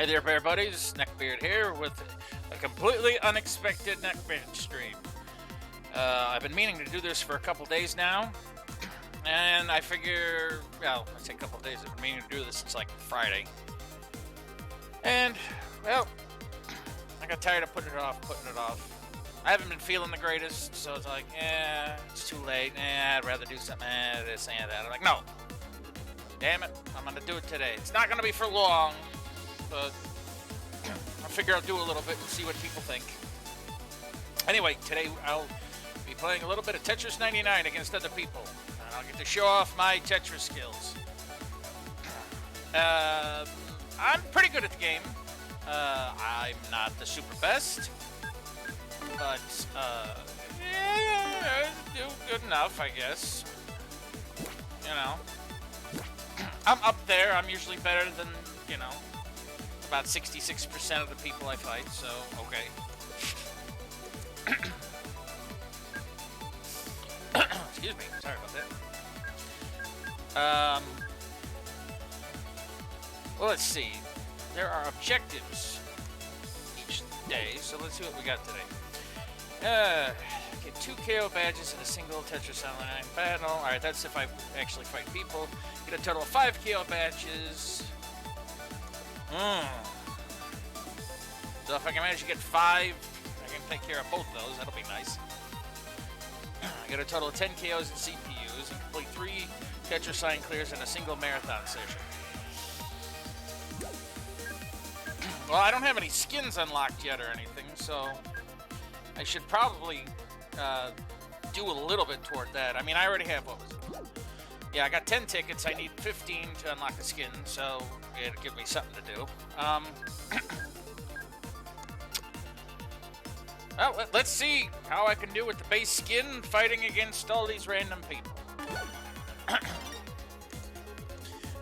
Hey there, Bear Buddies. NeckBear'd here with a completely unexpected NeckBear'd stream. I've been meaning to do this for a couple days now, and I figure, well, I say a couple days, I've been meaning to do this since like Friday. And, well, I got tired of putting it off. I haven't been feeling the greatest, so it's like, it's too late. I'd rather do something, this and that. I'm like, no. Damn it, I'm gonna do it today. It's not gonna be for long, but I figure I'll do a little bit and see what people think. Anyway, today I'll be playing a little bit of Tetris 99 against other people, and I'll get to show off my Tetris skills. I'm pretty good at the game. I'm not the super best, but yeah, I do good enough, I guess. You know, I'm up there. I'm usually better than, you know, about 66% of the people I fight, so okay. Excuse me, sorry about that. Well, let's see. There are objectives each day, so let's see what we got today. Get 2 KO badges in a single Tetris Online battle. Alright, that's if I actually fight people. Get a total of 5 KO badges. So if I can manage to get 5, I can take care of both of those. That'll be nice. I get a total of 10 KOs and CPUs and complete 3 Tetris sign clears in a single marathon session. Well, I don't have any skins unlocked yet or anything, so I should probably do a little bit toward that. I mean, I already have, what was it? Yeah, I got 10 tickets. I need 15 to unlock a skin, so it'll give me something to do. Well, let's see how I can do with the base skin fighting against all these random people.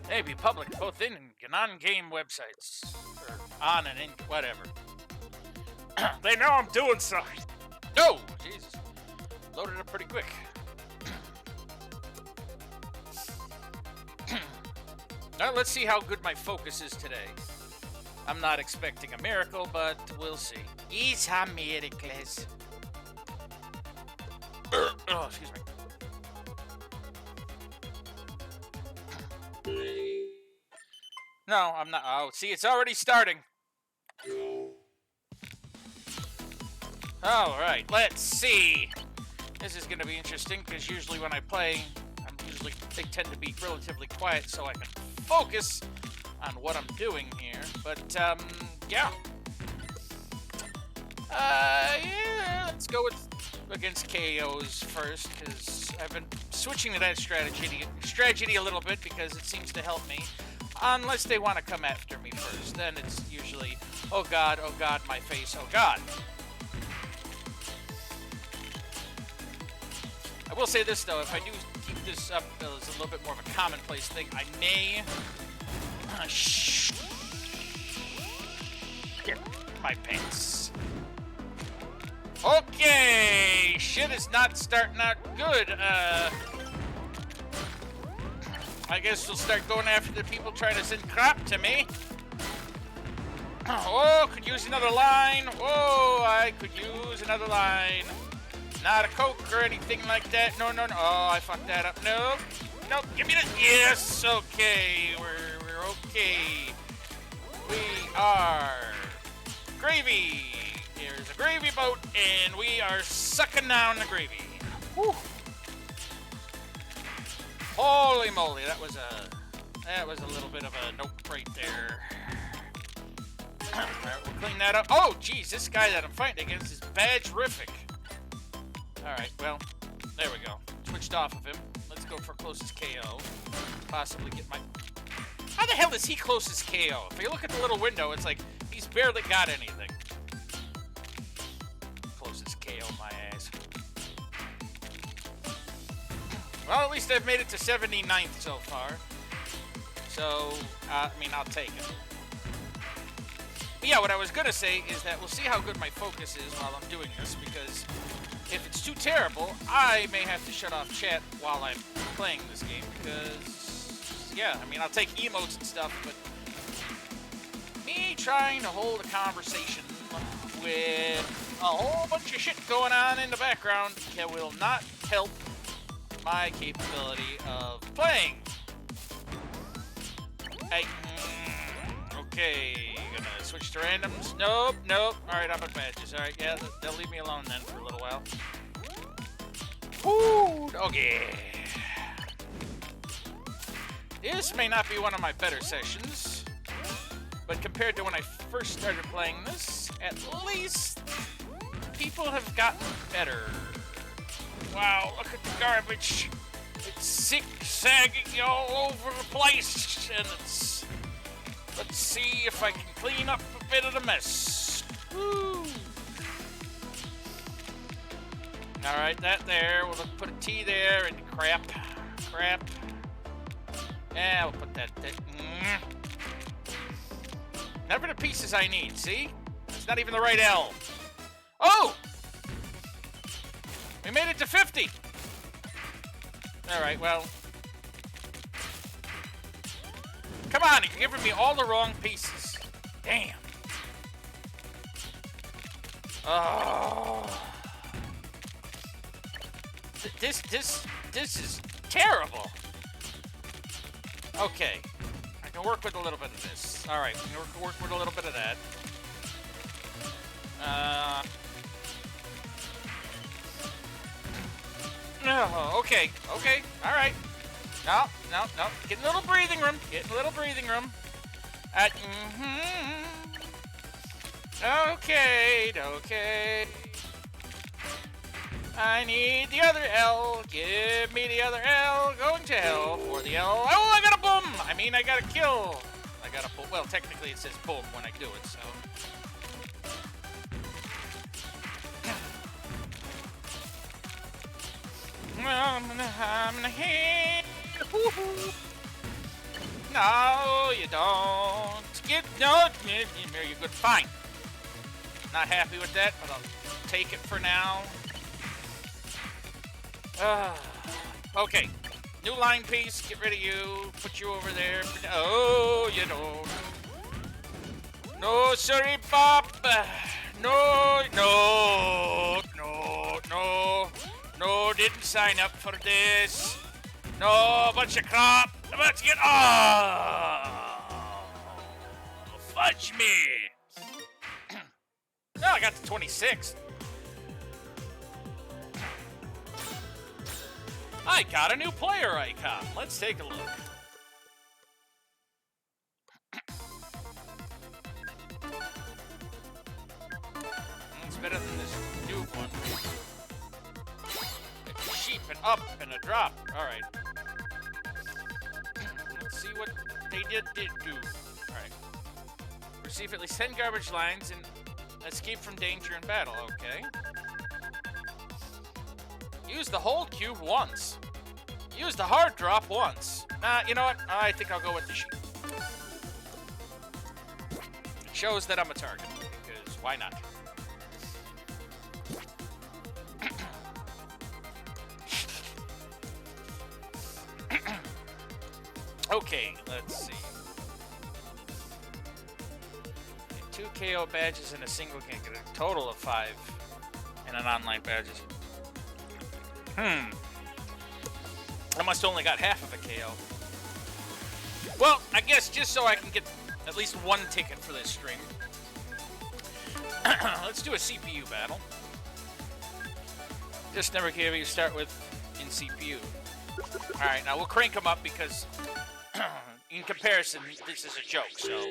They be public both in and on-game websites. Or on and in, whatever. They know I'm doing something. Oh, Jesus. Loaded up pretty quick. Now, let's see how good my focus is today. I'm not expecting a miracle, but we'll see. It's a miracles. Oh, excuse me. No, I'm not. Oh, see, it's already starting. All right, let's see. This is going to be interesting because usually when I play, they tend to be relatively quiet so I can focus on what I'm doing here. But yeah. Yeah, let's go against KOs first because I've been switching to that strategy a little bit because it seems to help me. Unless they want to come after me first, then it's usually, oh god, my face, oh god. I will say this though, if I do keep this up as a little bit more of a commonplace thing, I may get my pants. Okay, shit is not starting out good. I guess we'll start going after the people trying to send crap to me. Oh, could use another line. Oh, I could use another line. Not a Coke or anything like that. No. Oh, I fucked that up. No, give me that. Yes, okay. We're okay. We are gravy. Here's a gravy boat, and we are sucking down the gravy. Whew. Holy moly, that was a little bit of a nope right there. Alright, we'll clean that up. Oh, geez, this guy that I'm fighting against is badge-rific. Alright, well, there we go. Switched off of him. Let's go for closest KO. Possibly get my... How the hell is he closest KO? If you look at the little window, it's like he's barely got anything. Closest KO, my ass. Well, at least I've made it to 79th so far. So, I mean, I'll take it. But yeah, what I was going to say is that we'll see how good my focus is while I'm doing this, because if it's too terrible, I may have to shut off chat while I'm playing this game, because, yeah, I mean, I'll take emotes and stuff, but me trying to hold a conversation with a whole bunch of shit going on in the background will not help my capability of playing. Hey, okay, gonna switch to randoms. Nope, nope. Alright, I'm at badges. Alright, yeah, they'll leave me alone then for a little while. Woo, okay. This may not be one of my better sessions, but compared to when I first started playing this, at least people have gotten better. Wow, look at the garbage. It's zigzagging all over the place, and it's... Let's see if I can clean up a bit of the mess. Woo! Alright, that there. We'll put a T there, and crap. Crap. Yeah, we'll put that there. Never the pieces I need, see? It's not even the right L. Oh! We made it to 50! Alright, well... Come on, you're giving me all the wrong pieces. Damn. Oh. This is terrible. Okay. I can work with a little bit of this. Alright, we can work with a little bit of that. No, okay, okay, alright. No, no, no. Getting a little breathing room. Getting a little breathing room. Okay, okay. I need the other L. Give me the other L. Going to hell for the L. Oh, I got a boom. I mean, I got a kill. I got a boom. Well, technically it says boom when I do it, so. I'm gonna hit. No, you don't. No, you're good. Fine. Not happy with that, but I'll take it for now. Okay. New line piece. Get rid of you. Put you over there. Oh, you don't. No, sorry, Bob. No, no, no, no. No, didn't sign up for this. No, bunch of crap. Let's get... Oh! Fudge me. Oh, I got to 26. I got a new player icon. Let's take a look. It's better than this new one. It's a sheep, an up, and a drop. All right. Let's see what they did do. All right. Receive at least 10 garbage lines and escape from danger in battle. Okay. Use the hold cube once. Use the hard drop once. Nah, you know what? I think I'll go with the sheep. It shows that I'm a target, because why not? Okay, let's see. Get 2 KO badges in a single game. Get a total of 5 in an online badges. I must only got half of a KO. Well, I guess just so I can get at least 1 ticket for this stream. Let's do a CPU battle. Just never gave you start with in CPU. Alright, now we'll crank them up because in comparison, this is a joke, so.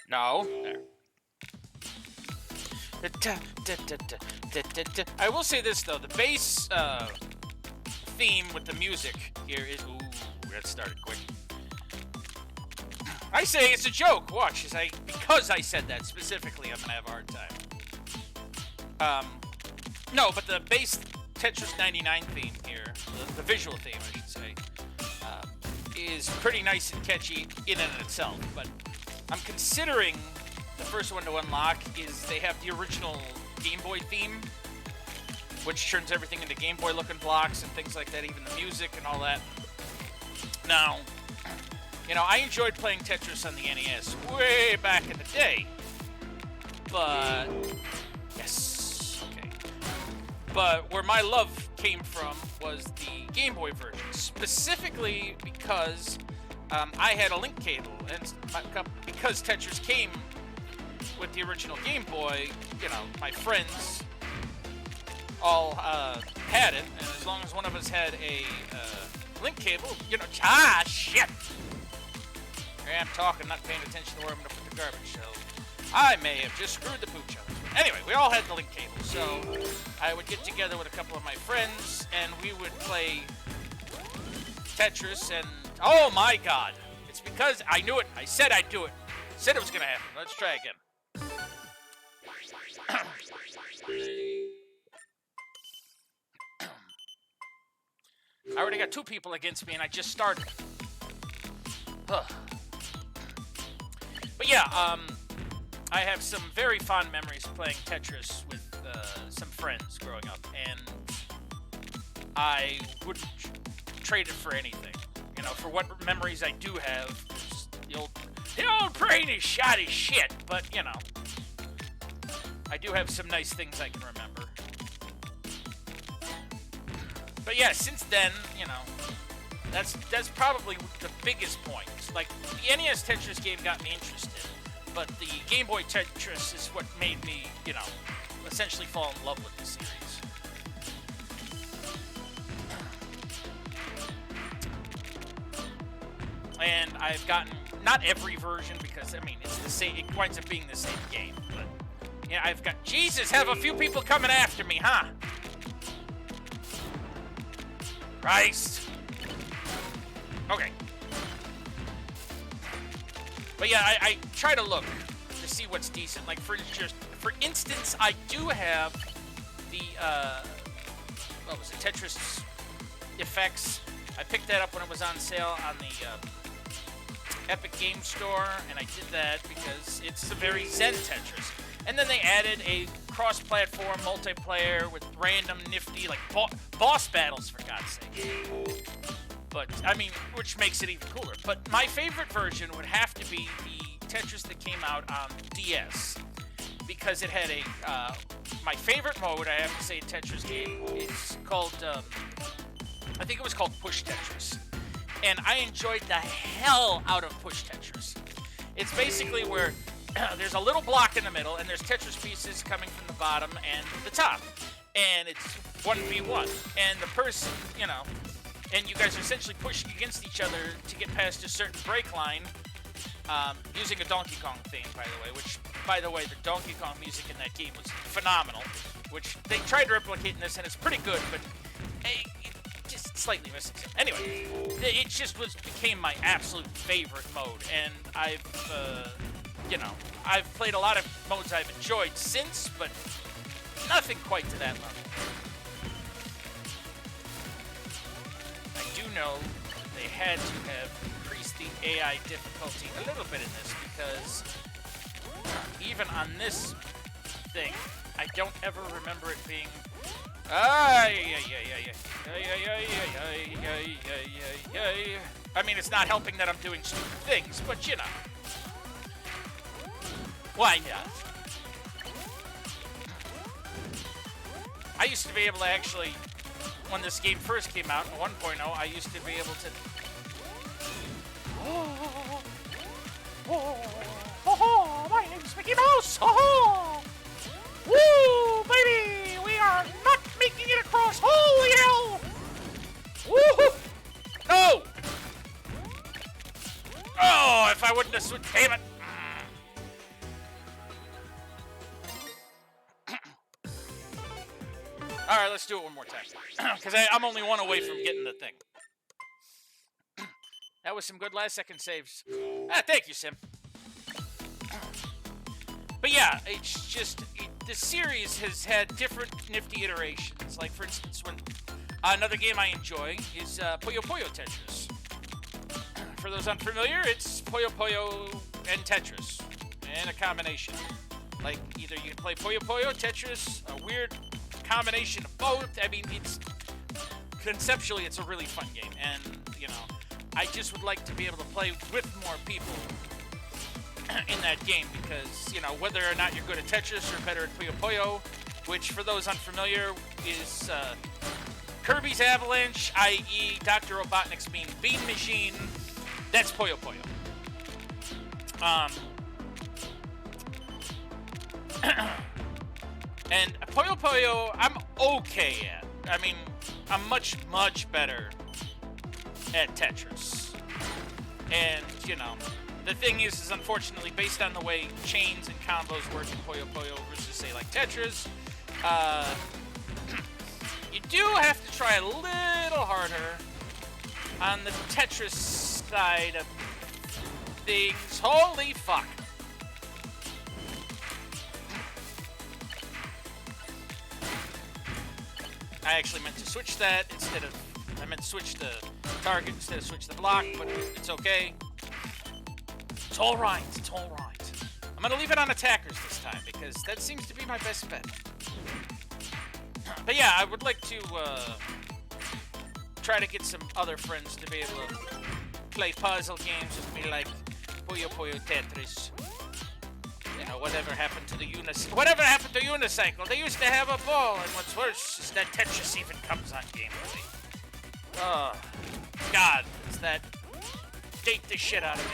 No. There. I will say this though, the bass theme with the music here is... Ooh, that started quick. I say it's a joke. Watch, because I said that specifically, I'm gonna have a hard time. No, but the bass Tetris 99 theme here, the visual theme, I should say, is pretty nice and catchy in and of itself. But I'm considering the first one to unlock is they have the original Game Boy theme, which turns everything into Game Boy looking blocks and things like that, even the music and all that. Now, You know, I enjoyed playing Tetris on the NES way back in the day. But, yes, okay. But where my love came from was the Game Boy version, specifically because I had a link cable, and because Tetris came with the original Game Boy, you know, my friends all had it, and as long as one of us had a link cable, you know, shit! Here I am talking, not paying attention to where I'm going to put the garbage, so I may have just screwed the pooch on this. Anyway, we all had the link cable, so I would get together with a couple of my friends, and we would play Tetris, and oh my god, it's because I knew it. I said I'd do it. I said it was going to happen. Let's try again. I already got 2 people against me, and I just started. But yeah, I have some very fond memories playing Tetris with some friends growing up, and I wouldn't trade it for anything. You know, for what memories I do have, the old brain is shot as shit, but, you know, I do have some nice things I can remember. But yeah, since then, you know, that's probably the biggest point. Like, the NES Tetris game got me interested, but the Game Boy Tetris is what made me, you know, essentially fall in love with the series. And I've gotten, not every version, because, I mean, it's the same, it winds up being the same game, but, yeah, I've got, Jesus, have a few people coming after me, huh? Christ. Okay. But yeah, I try to look to see what's decent. Like, for instance, I do have the, what was it, Tetris Effects. I picked that up when it was on sale on the Epic Game Store, and I did that because it's a very zen Tetris. And then they added a cross-platform multiplayer with random nifty, like, boss battles, for God's sake. But, I mean, which makes it even cooler. But my favorite version would have to be the Tetris that came out on DS. Because it had a, my favorite mode, I have to say, Tetris game, it's called, I think it was called Push Tetris. And I enjoyed the hell out of Push Tetris. It's basically where there's a little block in the middle, and there's Tetris pieces coming from the bottom and the top. And it's 1v1. And the person, you know, and you guys are essentially pushing against each other to get past a certain break line, using a Donkey Kong theme, by the way, which, by the way, the Donkey Kong music in that game was phenomenal, which they tried to replicate in this, and it's pretty good, but it just slightly missing something. Anyway, it just became my absolute favorite mode, and I've, you know, I've played a lot of modes I've enjoyed since, but nothing quite to that level. I do know they had to have increased the AI difficulty a little bit in this, because even on this thing, I don't ever remember it being... I mean, it's not helping that I'm doing stupid things, but you know. Why not? I used to be able to actually, when this game first came out in 1.0, I used to be able to... My name's Mickey Mouse! Woo, baby! We are not making it across! Holy hell! Woo! No! Oh, if I wouldn't have switched... Damn it! Alright, let's do it one more time. Because I'm only one away from getting the thing. That was some good last-second saves. Thank you, Sim. But yeah, it's just... the series has had different nifty iterations. Like, for instance, when another game I enjoy is Puyo Puyo Tetris. For those unfamiliar, it's Puyo Puyo and Tetris. And a combination. Like, either you can play Puyo Puyo, Tetris, a weird combination of both. I mean, it's... conceptually, it's a really fun game. And, you know, I just would like to be able to play with more people in that game because, you know, whether or not you're good at Tetris or better at Puyo Puyo, which for those unfamiliar is Kirby's Avalanche, i.e. Dr. Robotnik's Mean Bean Machine. That's Puyo Puyo. And Puyo Puyo, I'm okay at. I mean, I'm much, much better at Tetris. And, you know, the thing is unfortunately, based on the way chains and combos work in Puyo Puyo versus, say, like Tetris, you do have to try a little harder on the Tetris side of things. Holy fuck. I actually meant to switch that instead of... I meant to switch the target instead of switch the block, but it's okay. It's alright, it's alright. I'm gonna leave it on attackers this time, because that seems to be my best bet. But yeah, I would like to try to get some other friends to be able to play puzzle games with me, like Puyo Puyo Tetris. You know, whatever happened to the unicycle? They used to have a ball, and what's worse is that Tetris even comes on Game Boy. Oh, God, does that date the shit out of me?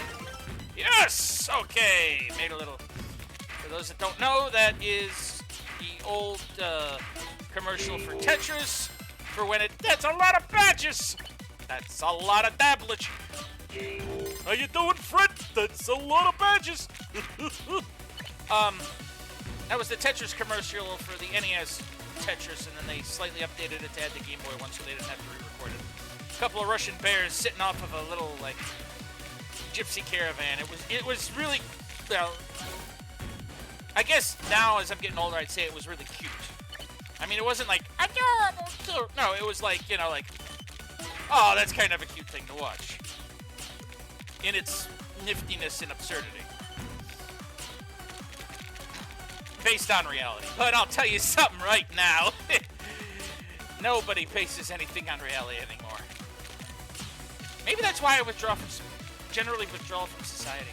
Yes! Okay, made a little... For those that don't know, that is the old commercial for Tetris, for when it... That's a lot of badges! That's a lot of dablage. How you doing, Fred? That's a lot of badges! That was the Tetris commercial for the NES Tetris, and then they slightly updated it to add the Game Boy one so they didn't have to re-record it. A couple of Russian bears sitting off of a little, like, gypsy caravan. It was really, well, I guess now as I'm getting older, I'd say it was really cute. I mean, it wasn't like, adorable, cute. No, it was like, you know, like, oh, that's kind of a cute thing to watch. In its niftiness and absurdity. Based on reality. But I'll tell you something right now. Nobody bases anything on reality anymore. Maybe that's why I generally withdraw from society.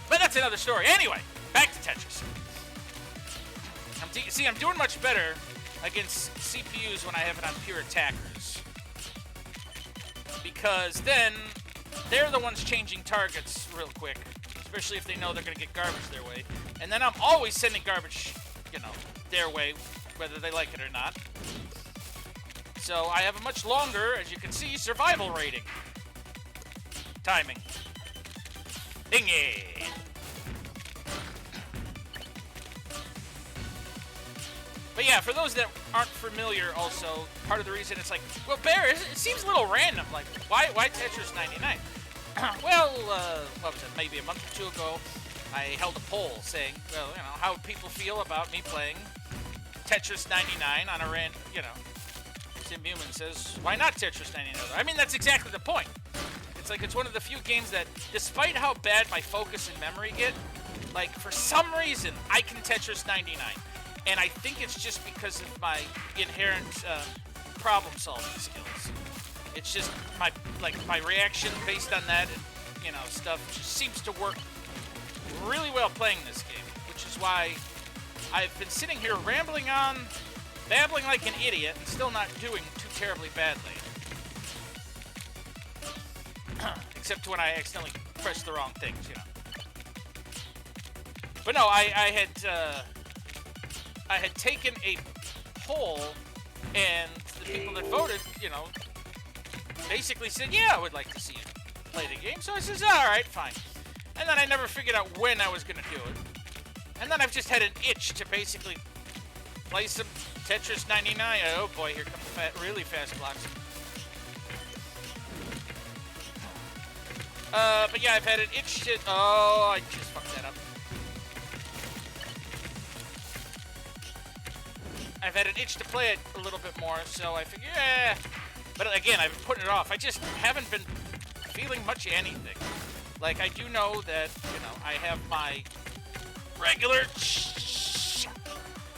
But that's another story. Anyway, back to Tetris. I'm doing much better against CPUs when I have it on pure attackers. Because then, they're the ones changing targets real quick. Especially if they know they're going to get garbage their way. And then I'm always sending garbage, you know, their way, whether they like it or not. So I have a much longer, as you can see, survival rating. Timing. Dingy! But yeah, for those that aren't familiar also, part of the reason it's like, well, Bear, it seems a little random. Like, why Tetris 99? Well, what was it, maybe a month or two ago, I held a poll saying, well, you know, how people feel about me playing Tetris 99 on a random, you know, Tim Human says, why not Tetris 99? I mean, that's exactly the point. It's like, it's one of the few games that, despite how bad my focus and memory get, like, for some reason, I can Tetris 99. And I think it's just because of my inherent problem-solving skills. It's just my reaction based on that, and, you know, stuff just seems to work really well playing this game, which is why I've been sitting here rambling on, babbling like an idiot, and still not doing too terribly badly. Except when I accidentally press the wrong things, you know. But no, I had taken a poll, and the people that voted, you know, basically said, yeah, I would like to see you play the game. So I says, all right, fine. And then I never figured out when I was going to do it. And then I've just had an itch to basically play some Tetris 99. Oh boy, here come the really fast blocks. But yeah, I've had an itch to... Oh, I just fucked that up. I've had an itch to play it a little bit more, so I figured, yeah. But again, I've been putting it off. I just haven't been feeling much of anything. Like, I do know that, you know, I have my regular...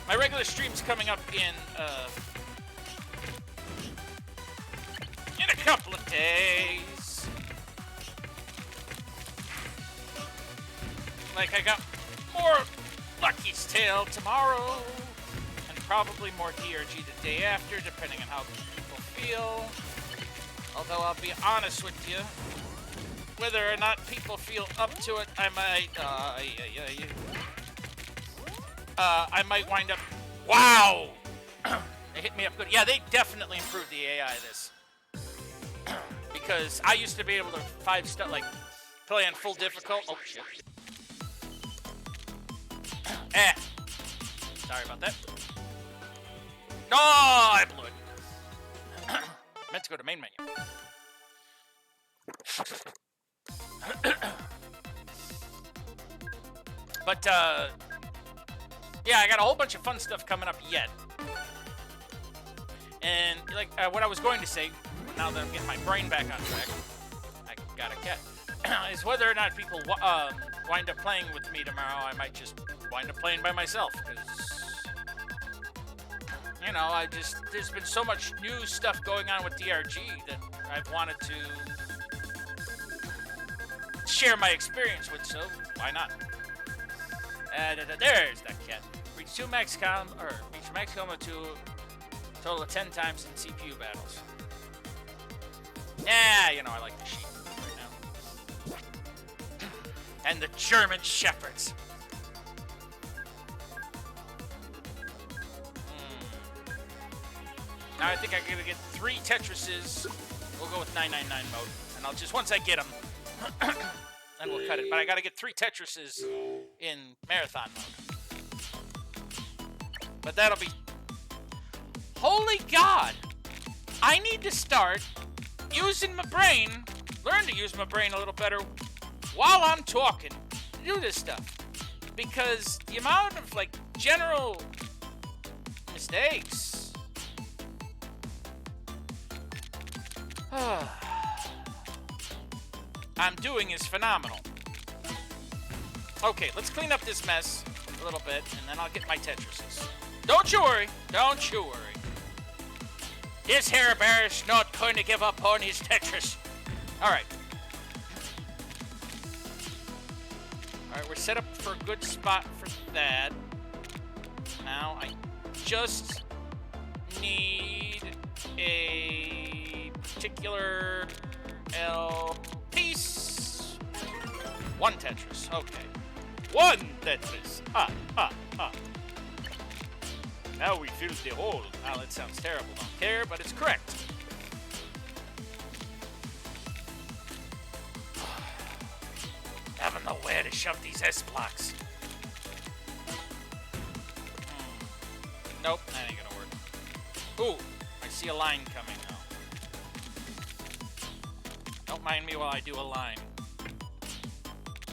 My regular streams coming up in a couple of days. Like, I got more Lucky's Tale tomorrow, and probably more DRG the day after, depending on how people feel. Although, I'll be honest with you, whether or not people feel up to it, I might wind up... Wow! They hit me up good. Yeah, they definitely improved the AI this. Because I used to be able to like, play on full difficult. Oh, shit. Sorry about that. No, I blew it. Meant to go to main menu. But, yeah, I got a whole bunch of fun stuff coming up yet. And, like, what I was going to say, now that I'm getting my brain back on track, I got a cat, is whether or not people wind up playing with me tomorrow. I might just wind up playing by myself, because, you know, there's been so much new stuff going on with DRG that I've wanted to share my experience with, so why not? There's that cat. Reach max combo to a total of 10 times in CPU battles. Yeah, you know, I like the sheep right now. And the German Shepherds. Now I think I'm gonna get 3 Tetrises. We'll go with 999 mode. And I'll just, once I get them, then we'll cut it. But I gotta get 3 Tetrises in marathon mode. But that'll be... Holy God! I need to start using my brain, learn to use my brain a little better while I'm talking to do this stuff. Because the amount of, like, general mistakes... I'm doing is phenomenal. Okay, let's clean up this mess a little bit, and then I'll get my Tetrises. Don't you worry. Don't you worry. This Hair Bear is not going to give up on his Tetris. Alright. Alright, we're set up for a good spot for that. Now, I just need a particular L piece. 1 Tetris. Okay. 1 Tetris. Now we fill the hole. Now that sounds terrible. Don't care, but it's correct. Having nowhere to shove these S blocks. Nope, that ain't gonna work. Ooh, I see a line coming now. Don't mind me while I do a line.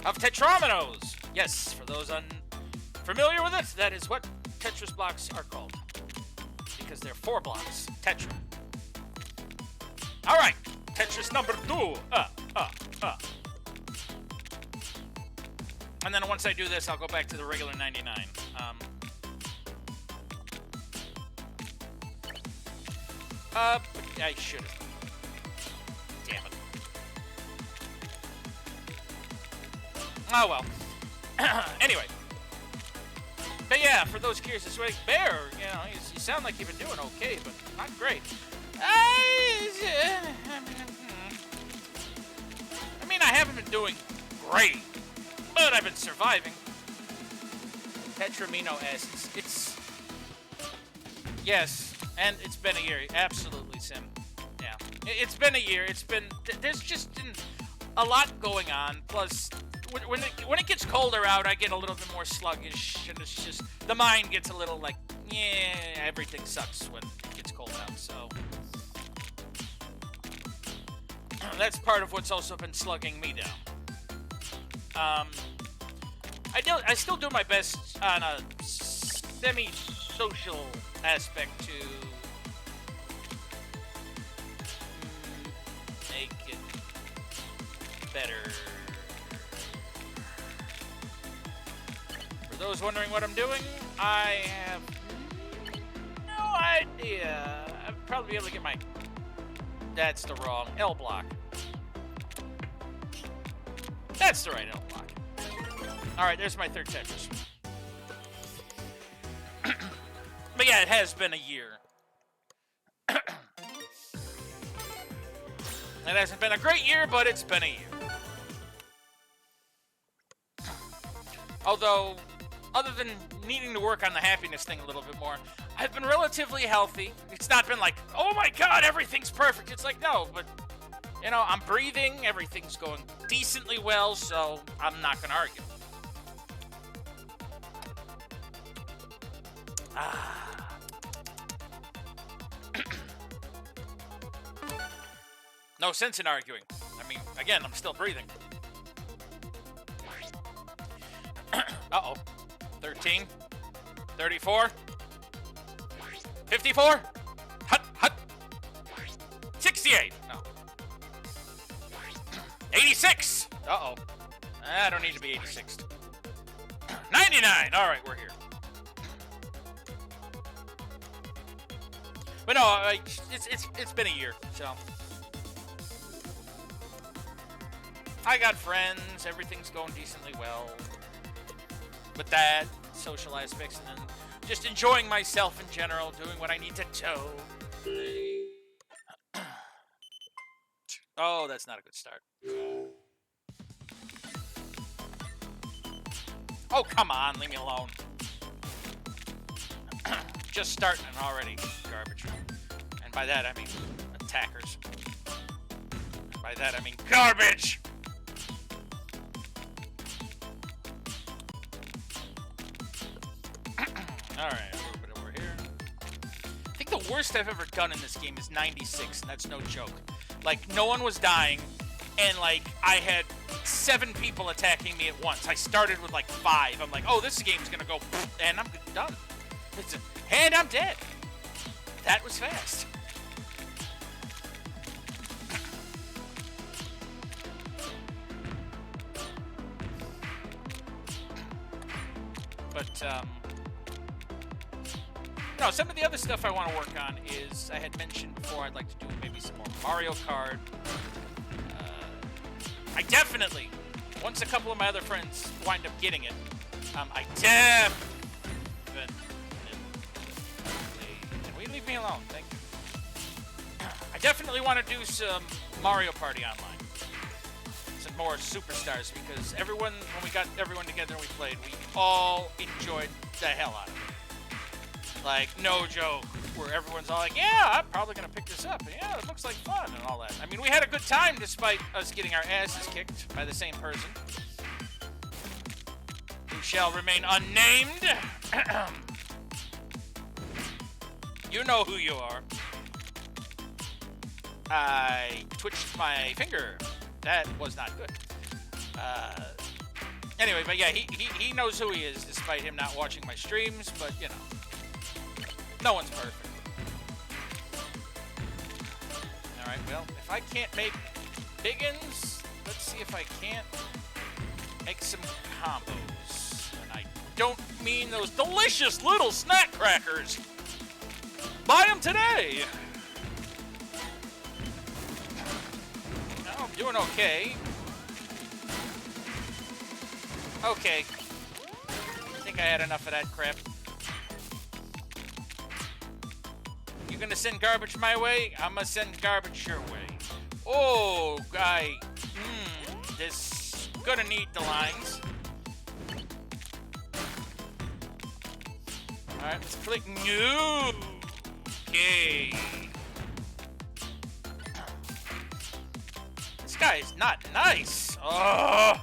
Of tetrominos! Yes, for those unfamiliar with it, that is what Tetris blocks are called. Because they're 4 blocks. Tetra. Alright, Tetris number 2. And then once I do this, I'll go back to the regular 99. I should have. Damn it. Oh well. Anyway. But yeah, for those curious, it's like, Bear, you know, you sound like you've been doing okay, but not great. I mean, I haven't been doing great, but I've been surviving. Tetramino acids. It's... Yes, and it's been a year. Absolutely, Sim. Yeah. It's been a year. It's been... There's just been a lot going on, plus... When it gets colder out, I get a little bit more sluggish, and it's just, the mind gets a little like, yeah, everything sucks when it gets cold out, so. That's part of what's also been slugging me down. I still do my best on a semi-social aspect to make it better. For those wondering what I'm doing, I have no idea. I'd probably be able to get my... That's the wrong L block. That's the right L block. Alright, there's my third Tetris. But yeah, it has been a year. It hasn't been a great year, but it's been a year. Although, other than needing to work on the happiness thing a little bit more, I've been relatively healthy. It's not been like, oh my god, everything's perfect. It's like, no, but, you know, I'm breathing, everything's going decently well, so I'm not going to argue. No sense in arguing. I mean, again, I'm still breathing. Uh-oh. 13. 34. 54. Hut, hut. 68. No. 86. Uh-oh. I don't need to be 86. 99. All right, we're here. But no, it's been a year, so I got friends. Everything's going decently well with that, social aspects, and then just enjoying myself in general, doing what I need to do. Oh, that's not a good start. Oh, come on, leave me alone. Just starting and already garbage. And by that, I mean attackers. By that, I mean garbage! Alright, a little bit over here. I think the worst I've ever done in this game is 96, and that's no joke. Like, no one was dying, and, like, I had 7 people attacking me at once. I started with, like, 5. I'm like, oh, this game's gonna go, and I'm done. And I'm dead. That was fast. But, no, some of the other stuff I want to work on is, I had mentioned before, I'd like to do maybe some more Mario Kart. I definitely, once a couple of my other friends wind up getting it, I definitely, can we leave me alone? Thank you. I definitely want to do some Mario Party online. Some more superstars, because when we got everyone together and we played, we all enjoyed the hell out of it. Like, no joke, where everyone's all like, yeah, I'm probably going to pick this up. And yeah, it looks like fun and all that. I mean, we had a good time despite us getting our asses kicked by the same person, who shall remain unnamed. You know who you are. I twitched my finger. That was not good. Anyway, but yeah, he knows who he is despite him not watching my streams, but, you know. No one's perfect. Alright, well, if I can't make biggins, let's see if I can't make some combos. And I don't mean those delicious little snack crackers. Buy them today! I'm doing okay. Okay. I think I had enough of that crap. You gonna send garbage my way? I'm gonna send garbage your way. Oh, guy. This gonna need the lines. Alright, let's click new. Okay. This guy is not nice. Oh.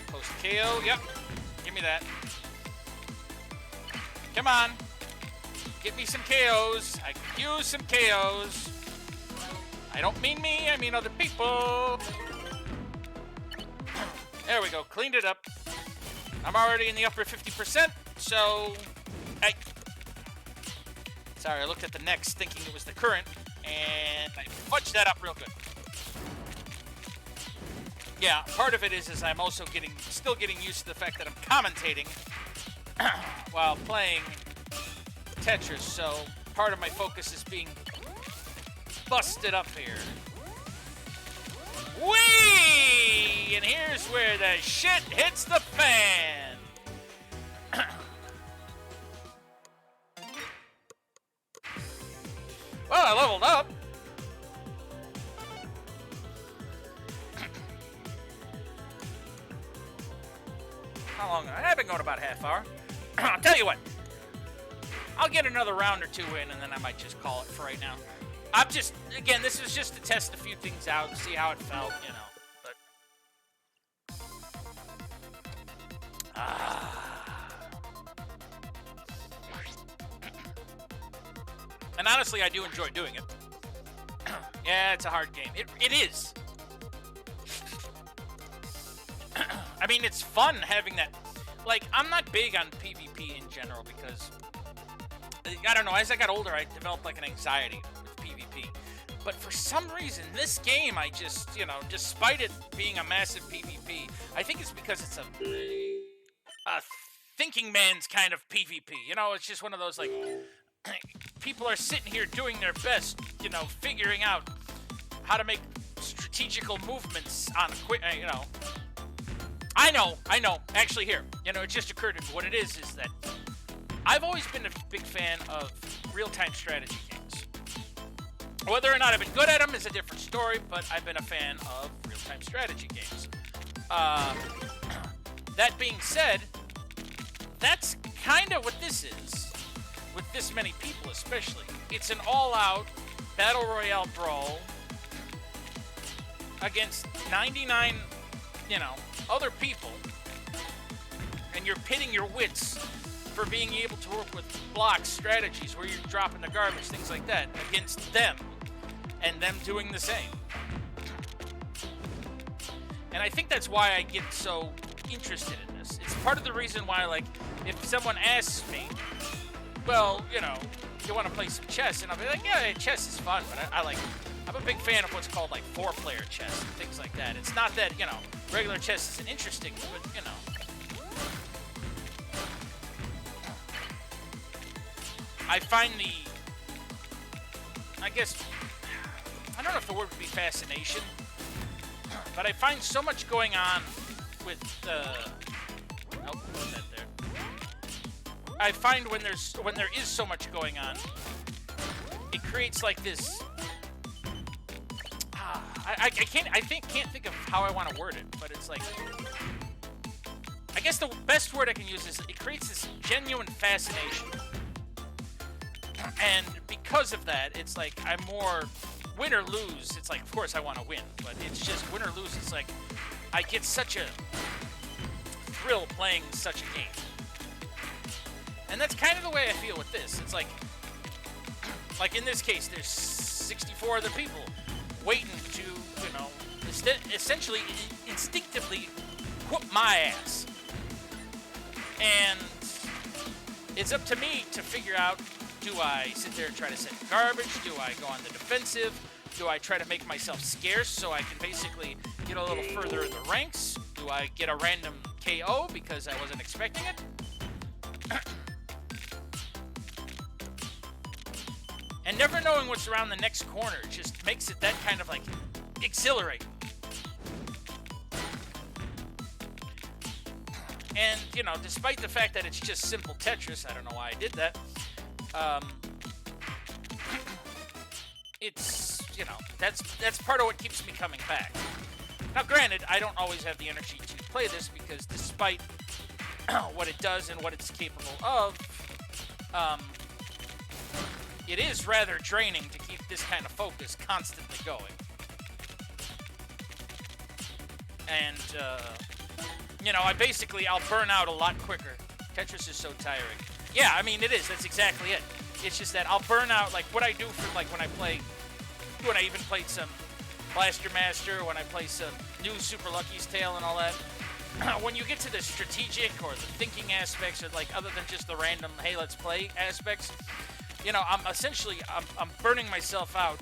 Post KO. Yep. Give me that. Come on. Get me some KOs. I could use some KOs. I don't mean me, I mean other people. There we go. Cleaned it up. I'm already in the upper 50%, so... Hey. Sorry, I looked at the next thinking it was the current, and I fudged that up real good. Yeah, part of it is I'm also still getting used to the fact that I'm commentating while playing Tetris, so part of my focus is being busted up here. Whee! And here's where the shit hits the fan. Well, I leveled up. How long? I've been going about a half hour. I'll tell you what. I'll get another round or two in, and then I might just call it for right now. I'm just, again, this was just to test a few things out, see how it felt, you know. But and honestly, I do enjoy doing it. Yeah, it's a hard game. It is. I mean, it's fun having that. Like, I'm not big on PvP in general because, I don't know, as I got older, I developed like an anxiety with PvP. But for some reason, this game, I just, you know, despite it being a massive PvP, I think it's because it's a thinking man's kind of PvP. You know, it's just one of those, like, people are sitting here doing their best, you know, figuring out how to make strategical movements on a quick, you know. I know. Actually, here, you know, it just occurred to me. What it is that I've always been a big fan of real-time strategy games. Whether or not I've been good at them is a different story, but I've been a fan of real-time strategy games. That being said, that's kind of what this is, with this many people especially. It's an all-out battle royale brawl against 99, you know, other people, and you're pitting your wits for being able to work with blocks, strategies, where you're dropping the garbage, things like that, against them, and them doing the same. And I think that's why I get so interested in this. It's part of the reason why, like, if someone asks me, well, you know, you want to play some chess, and I'll be like, yeah, chess is fun, but I'm a big fan of what's called, like, 4-player chess and things like that. It's not that, you know, regular chess isn't interesting, but, you know. I find I guess, I don't know if the word would be fascination, but I find so much going on with, oh, put that there. I find when there is so much going on, it creates like this, I can't think of how I want to word it, but it's like, I guess the best word I can use is it creates this genuine fascination. And because of that, it's like I'm more win or lose. It's like, of course I want to win, but it's just win or lose. It's like I get such a thrill playing such a game. And that's kind of the way I feel with this. It's like in this case, there's 64 other people waiting to, you know, essentially instinctively whoop my ass. And it's up to me to figure out, do I sit there and try to set garbage? Do I go on the defensive? Do I try to make myself scarce so I can basically get a little further in the ranks? Do I get a random KO because I wasn't expecting it? And never knowing what's around the next corner just makes it that kind of, like, exhilarating. And, you know, despite the fact that it's just simple Tetris, I don't know why I did that, it's, you know, that's part of what keeps me coming back. Now, granted, I don't always have the energy to play this because despite what it does and what it's capable of, it is rather draining to keep this kind of focus constantly going. And, you know, I'll burn out a lot quicker. Tetris is so tiring. Yeah, I mean, it is. That's exactly it. It's just that I'll burn out, like, what I do for, like, when I even played some Blaster Master, when I play some new Super Lucky's Tale and all that. When you get to the strategic or the thinking aspects, or, like, other than just the random, hey, let's play aspects, you know, I'm burning myself out,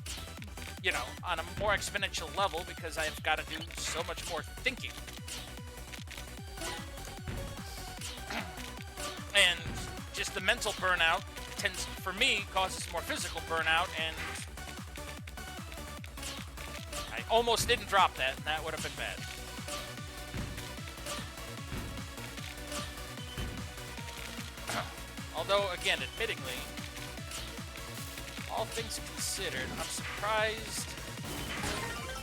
you know, on a more exponential level because I've got to do so much more thinking. And just the mental burnout tends, for me, causes more physical burnout, and almost didn't drop that, and that would have been bad. Although, again, admittingly, all things considered, I'm surprised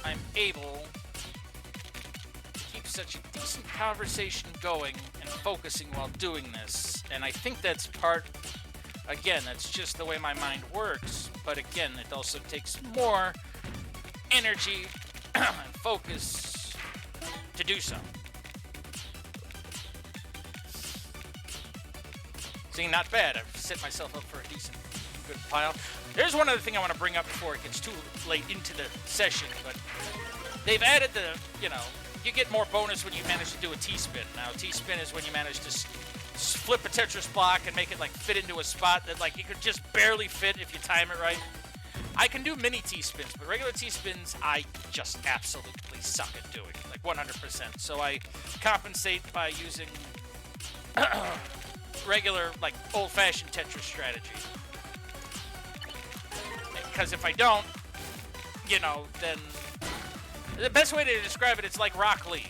I'm able to keep such a decent conversation going and focusing while doing this. And I think that's part, again, that's just the way my mind works. But again, it also takes more energy and focus to do so. See, not bad. I've set myself up for a decent, good pile. There's one other thing I want to bring up before it gets too late into the session, but they've added the, you get more bonus when you manage to do a T-spin. Now, T-spin is when you manage to flip a Tetris block and make it, fit into a spot that, you could just barely fit if you time it right. I can do mini T-spins, but regular T-spins, I just absolutely suck at doing, 100%. So I compensate by using regular, old-fashioned Tetris strategy. Because if I don't, then the best way to describe it, it's like Rock Lee.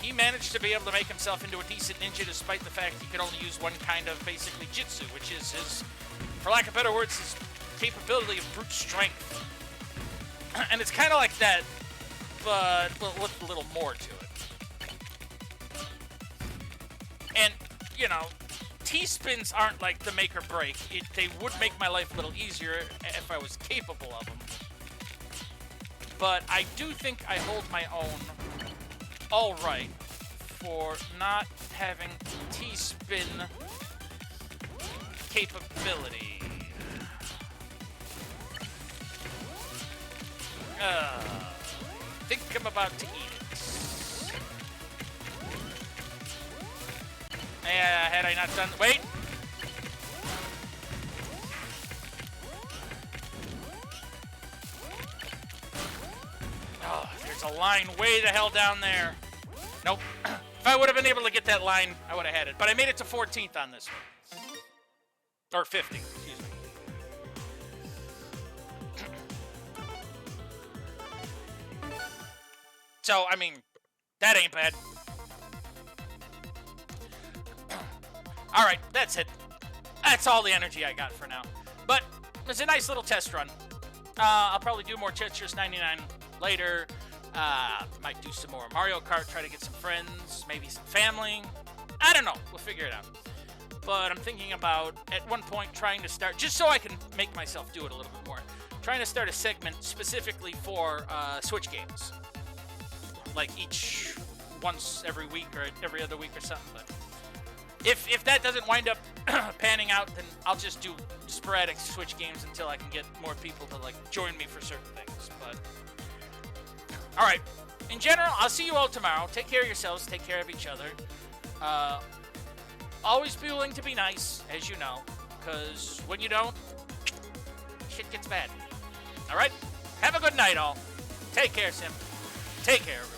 He managed to be able to make himself into a decent ninja despite the fact he could only use one kind of, basically, jitsu, which is his, for lack of better words, his capability of brute strength. And it's kind of like that, but with a little more to it. And, T-spins aren't the make or break. They would make my life a little easier if I was capable of them. But I do think I hold my own all right for not having T-spin capability. I think I'm about to eat it. Yeah, had I not done... Wait! Oh, there's a line way the hell down there. Nope. If I would have been able to get that line, I would have had it. But I made it to 14th on this one. Or 50, excuse me. So, I mean, that ain't bad. Alright, that's it. That's all the energy I got for now. But, it's a nice little test run. I'll probably do more Tetris 99 later. Might do some more Mario Kart, try to get some friends, maybe some family. I don't know. We'll figure it out. But I'm thinking about, at one point, trying to start, just so I can make myself do it a little bit more, trying to start a segment specifically for Switch games. Each once every week or every other week or something. But if that doesn't wind up panning out, then I'll just do sporadic Switch games until I can get more people to join me for certain things. But all right, in general, I'll see you all tomorrow. Take care of yourselves. Take care of each other. Always be willing to be nice, as you know, because when you don't, shit gets bad. All right, have a good night, all. Take care, Sim. Take care, everybody.